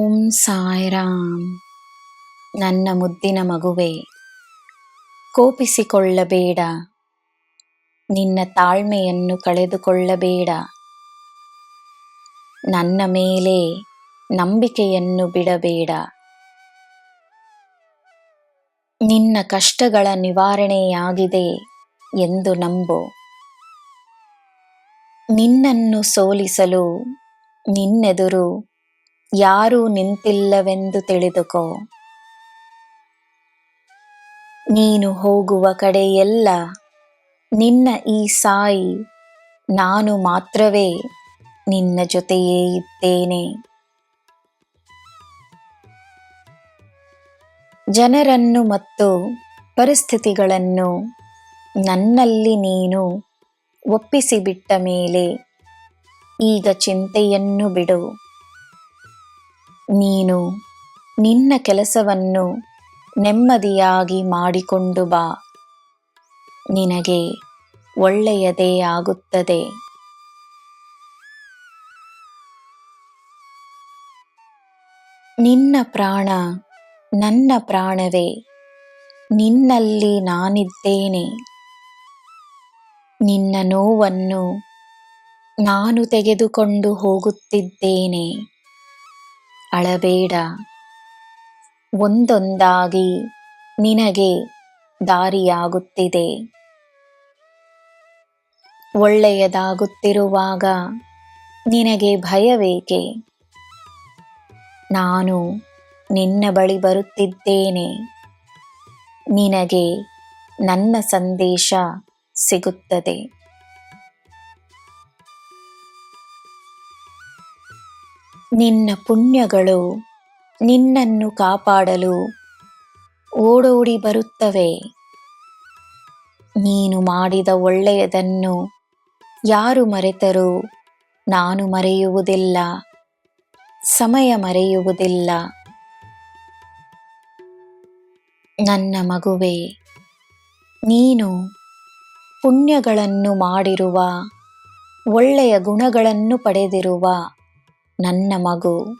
ಓಂ ಸಾಯಿರಾಮ್. ನನ್ನ ಮುದ್ದಿನ ಮಗುವೆ, ಕೋಪಿಸಿಕೊಳ್ಳಬೇಡ, ನಿನ್ನ ತಾಳ್ಮೆಯನ್ನು ಕಳೆದುಕೊಳ್ಳಬೇಡ. ನನ್ನ ಮೇಲೆ ನಂಬಿಕೆಯನ್ನು ಬಿಡಬೇಡ. ನಿನ್ನ ಕಷ್ಟಗಳ ನಿವಾರಣೆಯಾಗಿದೆ ಎಂದು ನಂಬು. ನಿನ್ನನ್ನು ಸೋಲಿಸಲು ನಿನ್ನೆದುರು ಯಾರೂ ನಿಂತಿಲ್ಲವೆಂದು ತಿಳಿದುಕೋ. ನೀನು ಹೋಗುವ ಕಡೆಯೆಲ್ಲ ನಿನ್ನ ಈ ಸಾಯಿ ನಾನು ಮಾತ್ರವೇ ನಿನ್ನ ಜೊತೆಯೇ ಇದ್ದೇನೆ. ಜನರನ್ನು ಮತ್ತು ಪರಿಸ್ಥಿತಿಗಳನ್ನು ನನ್ನಲ್ಲಿ ನೀನು ಒಪ್ಪಿಸಿಬಿಟ್ಟ ಮೇಲೆ ಈಗ ಚಿಂತೆಯನ್ನು ಬಿಡು. ನೀನು ನಿನ್ನ ಕೆಲಸವನ್ನು ನೆಮ್ಮದಿಯಾಗಿ ಮಾಡಿಕೊಂಡು ಬಾ. ನಿನಗೆ ಒಳ್ಳೆಯದೇ ಆಗುತ್ತದೆ. ನಿನ್ನ ಪ್ರಾಣ ನನ್ನ ಪ್ರಾಣವೇ, ನಿನ್ನಲ್ಲಿ ನಾನಿದ್ದೇನೆ. ನಿನ್ನ ನೋವನ್ನು ನಾನು ತೆಗೆದುಕೊಂಡು ಹೋಗುತ್ತಿದ್ದೇನೆ. ಅಳಬೇಡ, ಒಂದೊಂದಾಗಿ ನಿನಗೆ ದಾರಿಯಾಗುತ್ತಿದೆ. ಒಳ್ಳೆಯದಾಗುತ್ತಿರುವಾಗ ನಿನಗೆ ಭಯವೇಕೆ? ನಾನು ನಿನ್ನ ಬಳಿ ಬರುತ್ತಿದ್ದೇನೆ. ನಿನಗೆ ನನ್ನ ಸಂದೇಶ ಸಿಗುತ್ತದೆ. ನಿನ್ನ ಪುಣ್ಯಗಳು ನಿನ್ನನ್ನು ಕಾಪಾಡಲು ಓಡೋಡಿ ಬರುತ್ತವೆ. ನೀನು ಮಾಡಿದ ಒಳ್ಳೆಯದನ್ನು ಯಾರು ಮರೆತರೂ ನಾನು ಮರೆಯುವುದಿಲ್ಲ, ಸಮಯ ಮರೆಯುವುದಿಲ್ಲ. ನನ್ನ ಮಗುವೆ, ನೀನು ಪುಣ್ಯಗಳನ್ನು ಮಾಡಿರುವ, ಒಳ್ಳೆಯ ಗುಣಗಳನ್ನು ಪಡೆದಿರುವ ನನ್ನ ಮಗು.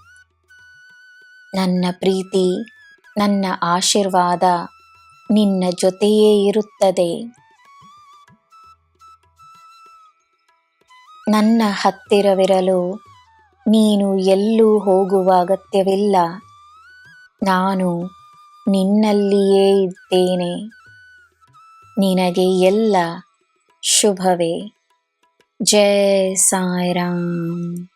ನನ್ನ ಪ್ರೀತಿ, ನನ್ನ ಆಶೀರ್ವಾದ ನಿನ್ನ ಜೊತೆಯೇ ಇರುತ್ತದೆ. ನನ್ನ ಹತ್ತಿರವಿರಲು ನೀನು ಎಲ್ಲೂ ಹೋಗುವ ಅಗತ್ಯವಿಲ್ಲ. ನಾನು ನಿನ್ನಲ್ಲಿಯೇ ಇದ್ದೇನೆ. ನಿನಗೆ ಎಲ್ಲ ಶುಭವೇ. ಜೈ ಸಾಯಿರಾಮ್.